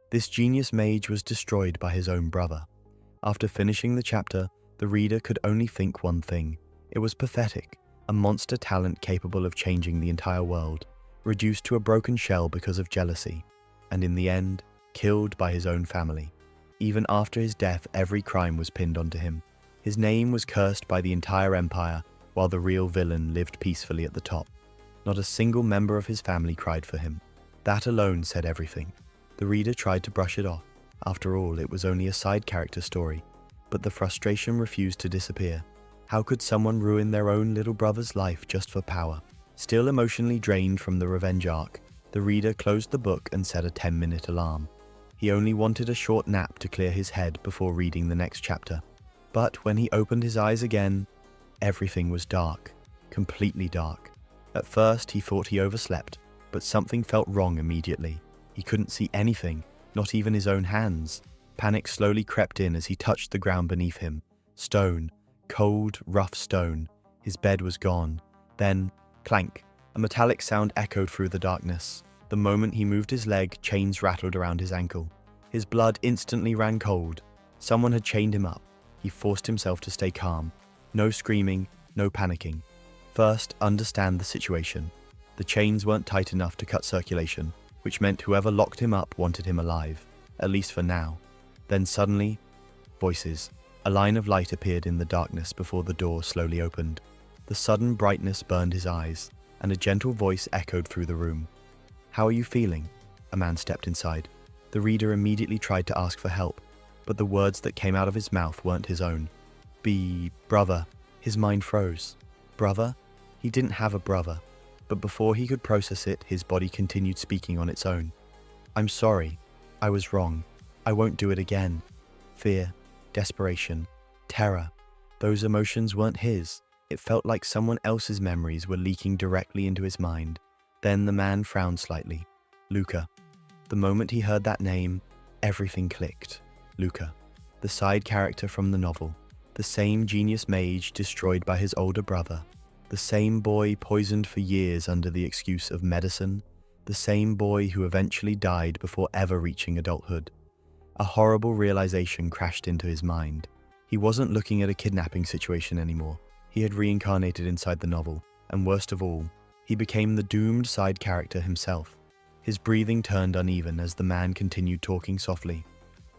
This genius mage was destroyed by his own brother. After finishing the chapter, the reader could only think one thing. It was pathetic, a monster talent capable of changing the entire world, reduced to a broken shell because of jealousy, and in the end, killed by his own family. Even after his death, every crime was pinned onto him. His name was cursed by the entire empire, while the real villain lived peacefully at the top. Not a single member of his family cried for him. That alone said everything. The reader tried to brush it off. After all, it was only a side character story. But the frustration refused to disappear. How could someone ruin their own little brother's life just for power? Still emotionally drained from the revenge arc, the reader closed the book and set a 10-minute alarm. He only wanted a short nap to clear his head before reading the next chapter. But when he opened his eyes again, everything was dark, completely dark. At first, he thought he overslept, but something felt wrong immediately. He couldn't see anything, not even his own hands. Panic slowly crept in as he touched the ground beneath him. Stone, cold, rough stone. His bed was gone. Then, clank, a metallic sound echoed through the darkness. The moment he moved his leg, chains rattled around his ankle. His blood instantly ran cold. Someone had chained him up. He forced himself to stay calm. No screaming, no panicking. First, understand the situation. The chains weren't tight enough to cut circulation, which meant whoever locked him up wanted him alive, at least for now. Then suddenly, voices. A line of light appeared in the darkness before the door slowly opened. The sudden brightness burned his eyes, and a gentle voice echoed through the room. "How are you feeling?" A man stepped inside. The reader immediately tried to ask for help, but the words that came out of his mouth weren't his own. Brother. His mind froze. Brother? He didn't have a brother. But before he could process it, his body continued speaking on its own. "I'm sorry. I was wrong. I won't do it again." Fear, desperation, terror. Those emotions weren't his. It felt like someone else's memories were leaking directly into his mind. Then the man frowned slightly. Luca. The moment he heard that name, everything clicked. Luca, the side character from the novel. The same genius mage destroyed by his older brother. The same boy poisoned for years under the excuse of medicine. The same boy who eventually died before ever reaching adulthood. A horrible realization crashed into his mind. He wasn't looking at a kidnapping situation anymore. He had reincarnated inside the novel, and worst of all, he became the doomed side character himself. His breathing turned uneven as the man continued talking softly.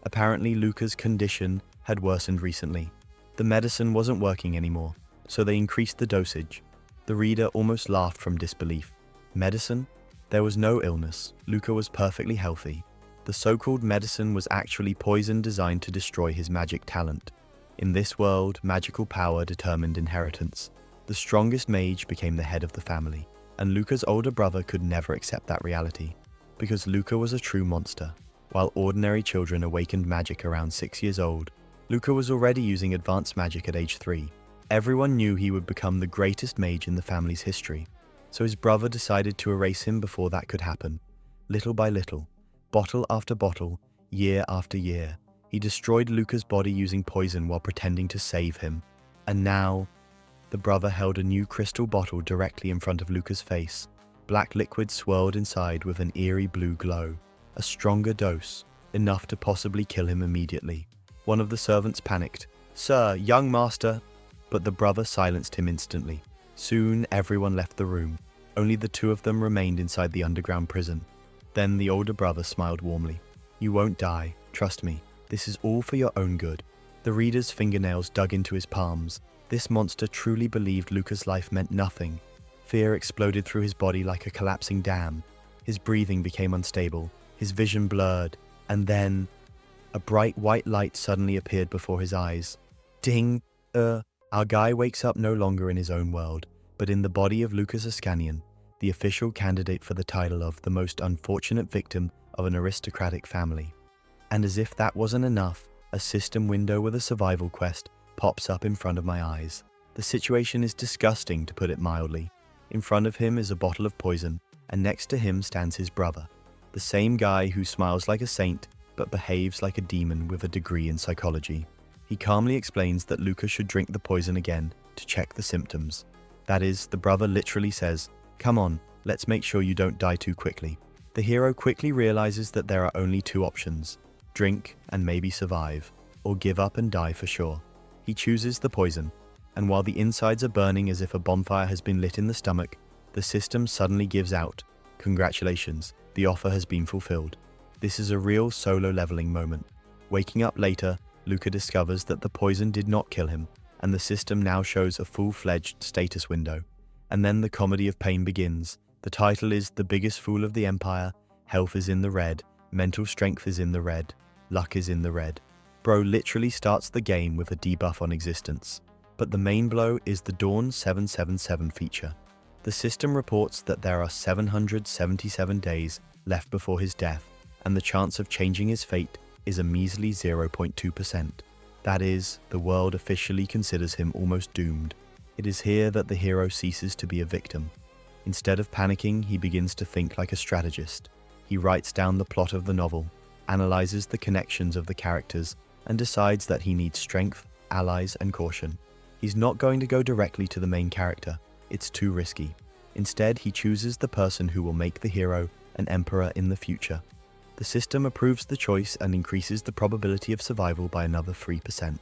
Apparently, Luca's condition had worsened recently. The medicine wasn't working anymore, so they increased the dosage. The reader almost laughed from disbelief. Medicine? There was no illness. Luca was perfectly healthy. The so-called medicine was actually poison designed to destroy his magic talent. In this world, magical power determined inheritance. The strongest mage became the head of the family, and Luca's older brother could never accept that reality, because Luca was a true monster. While ordinary children awakened magic around 6 years old, Luca was already using advanced magic at age 3. Everyone knew he would become the greatest mage in the family's history, so his brother decided to erase him before that could happen. Little by little, bottle after bottle, year after year, he destroyed Luca's body using poison while pretending to save him. And now, the brother held a new crystal bottle directly in front of Luca's face. Black liquid swirled inside with an eerie blue glow. A stronger dose, enough to possibly kill him immediately. One of the servants panicked. "Sir, young master!" But the brother silenced him instantly. Soon everyone left the room. Only the two of them remained inside the underground prison. Then the older brother smiled warmly. "You won't die, trust me. This is all for your own good." The reader's fingernails dug into his palms. This monster truly believed Luca's life meant nothing. Fear exploded through his body like a collapsing dam. His breathing became unstable, his vision blurred, and then a bright white light suddenly appeared before his eyes. Ding! Our guy wakes up no longer in his own world, but in the body of Lucas Ascanian, the official candidate for the title of the most unfortunate victim of an aristocratic family. And as if that wasn't enough, a system window with a survival quest pops up in front of my eyes. The situation is disgusting, to put it mildly. In front of him is a bottle of poison, and next to him stands his brother, the same guy who smiles like a saint but behaves like a demon with a degree in psychology. He calmly explains that Luca should drink the poison again to check the symptoms. That is, the brother literally says, "Come on, let's make sure you don't die too quickly." The hero quickly realizes that there are only two options: drink and maybe survive, or give up and die for sure. He chooses the poison, and while the insides are burning as if a bonfire has been lit in the stomach, the system suddenly gives out. Congratulations, the offer has been fulfilled. This is a real solo leveling moment. Waking up later, Luca discovers that the poison did not kill him, and the system now shows a full-fledged status window. And then the comedy of pain begins. The title is The Biggest Fool of the Empire, health is in the red, mental strength is in the red, luck is in the red. Bro literally starts the game with a debuff on existence. But the main blow is the Dawn 777 feature. The system reports that there are 777 days left before his death, and the chance of changing his fate is a measly 0.2%. That is, the world officially considers him almost doomed. It is here that the hero ceases to be a victim. Instead of panicking, he begins to think like a strategist. He writes down the plot of the novel, analyzes the connections of the characters, and decides that he needs strength, allies, and caution. He's not going to go directly to the main character. It's too risky. Instead, he chooses the person who will make the hero an emperor in the future. The system approves the choice and increases the probability of survival by another 3%.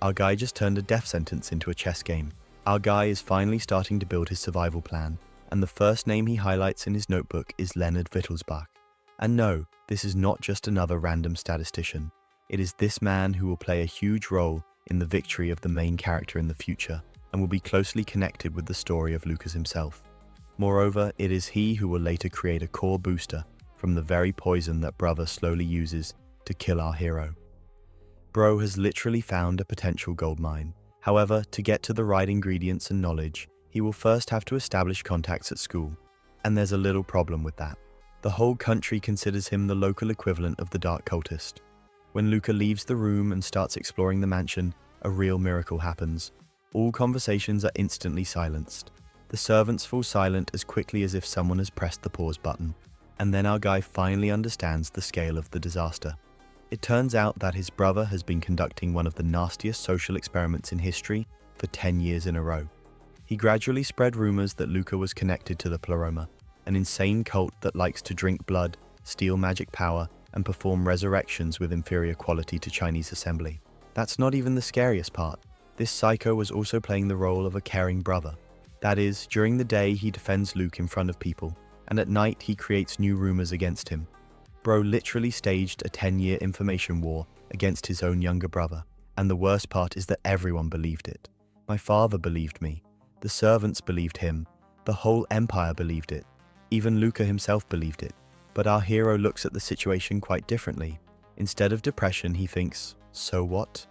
Our guy just turned a death sentence into a chess game. Our guy is finally starting to build his survival plan, and the first name he highlights in his notebook is Leonard Wittelsbach. And no, this is not just another random statistician. It is this man who will play a huge role in the victory of the main character in the future, and will be closely connected with the story of Lucas himself. Moreover, it is he who will later create a core booster from the very poison that Brother slowly uses to kill our hero. Bro has literally found a potential goldmine. However, to get to the right ingredients and knowledge, he will first have to establish contacts at school. And there's a little problem with that. The whole country considers him the local equivalent of the dark cultist. When Luca leaves the room and starts exploring the mansion, a real miracle happens. All conversations are instantly silenced. The servants fall silent as quickly as if someone has pressed the pause button. And then our guy finally understands the scale of the disaster. It turns out that his brother has been conducting one of the nastiest social experiments in history for 10 years in a row. He gradually spread rumors that Luca was connected to the Pleroma, an insane cult that likes to drink blood, steal magic power, and perform resurrections with inferior quality to Chinese assembly. That's not even the scariest part. This psycho was also playing the role of a caring brother. That is, during the day he defends Luke in front of people, and at night he creates new rumors against him. Bro literally staged a 10-year information war against his own younger brother, and the worst part is that everyone believed it. My father believed me, the servants believed him, the whole empire believed it, even Luca himself believed it. But our hero looks at the situation quite differently. Instead of depression, he thinks, so what?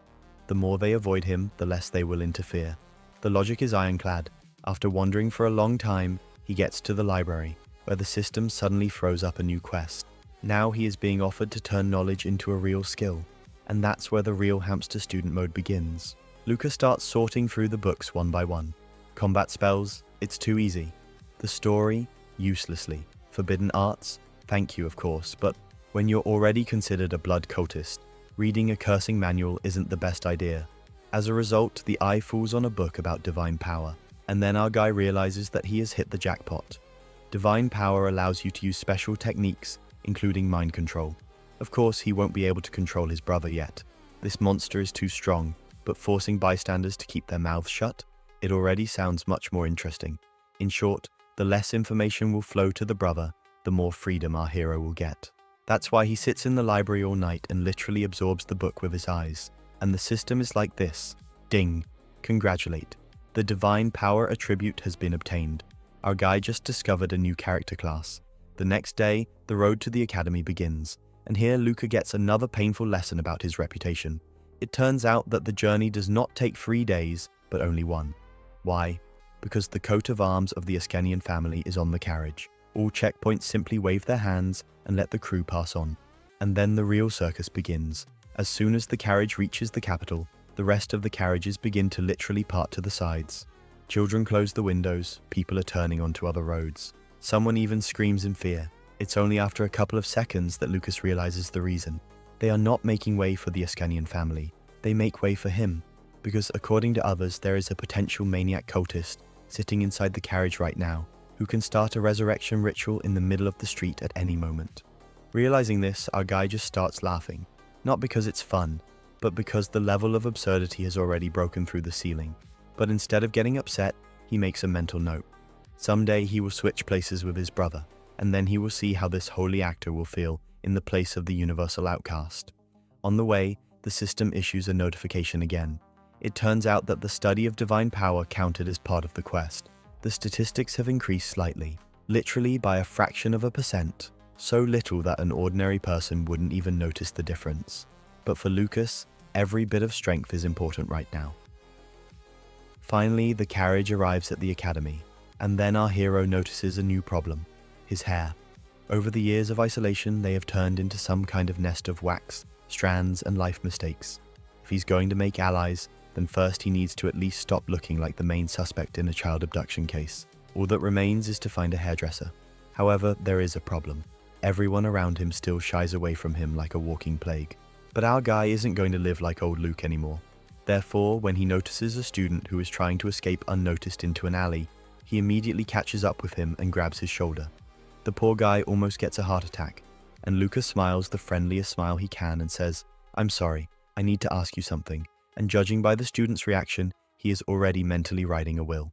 The more they avoid him, the less they will interfere. The logic is ironclad. After wandering for a long time, he gets to the library, where the system suddenly throws up a new quest. Now he is being offered to turn knowledge into a real skill, and that's where the real hamster student mode begins. Luca starts sorting through the books one by one. Combat spells, it's too easy. The story, uselessly. Forbidden arts, thank you of course, but when you're already considered a blood cultist, reading a cursing manual isn't the best idea. As a result, the eye falls on a book about divine power, and then our guy realizes that he has hit the jackpot. Divine power allows you to use special techniques, including mind control. Of course, he won't be able to control his brother yet. This monster is too strong, but forcing bystanders to keep their mouths shut, it already sounds much more interesting. In short, the less information will flow to the brother, the more freedom our hero will get. That's why he sits in the library all night and literally absorbs the book with his eyes. And the system is like this. Ding. Congratulate. The divine power attribute has been obtained. Our guy just discovered a new character class. The next day, the road to the academy begins, and here Luca gets another painful lesson about his reputation. It turns out that the journey does not take 3 days, but only 1. Why? Because the coat of arms of the Askenian family is on the carriage. All checkpoints simply wave their hands and let the crew pass on. And then the real circus begins. As soon as the carriage reaches the capital, the rest of the carriages begin to literally part to the sides. Children close the windows, people are turning onto other roads. Someone even screams in fear. It's only after a couple of seconds that Lucas realizes the reason. They are not making way for the Askenian family. They make way for him, because according to others, there is a potential maniac cultist sitting inside the carriage right now, who can start a resurrection ritual in the middle of the street at any moment. Realizing this, our guy just starts laughing, not because it's fun, but because the level of absurdity has already broken through the ceiling. But instead of getting upset, he makes a mental note. Someday he will switch places with his brother, and then he will see how this holy actor will feel in the place of the universal outcast. On the way, the system issues a notification again. It turns out that the study of divine power counted as part of the quest. The statistics have increased slightly, literally by a fraction of a percent, so little that an ordinary person wouldn't even notice the difference. But for Lucas, every bit of strength is important right now. Finally, the carriage arrives at the academy, and then our hero notices a new problem: his hair. Over the years of isolation, they have turned into some kind of nest of wax, strands, and life mistakes. If he's going to make allies, then first he needs to at least stop looking like the main suspect in a child abduction case. All that remains is to find a hairdresser. However, there is a problem. Everyone around him still shies away from him like a walking plague. But our guy isn't going to live like old Luke anymore. Therefore, when he notices a student who is trying to escape unnoticed into an alley, he immediately catches up with him and grabs his shoulder. The poor guy almost gets a heart attack, and Lucas smiles the friendliest smile he can and says, "I'm sorry, I need to ask you something," and judging by the student's reaction, he is already mentally writing a will.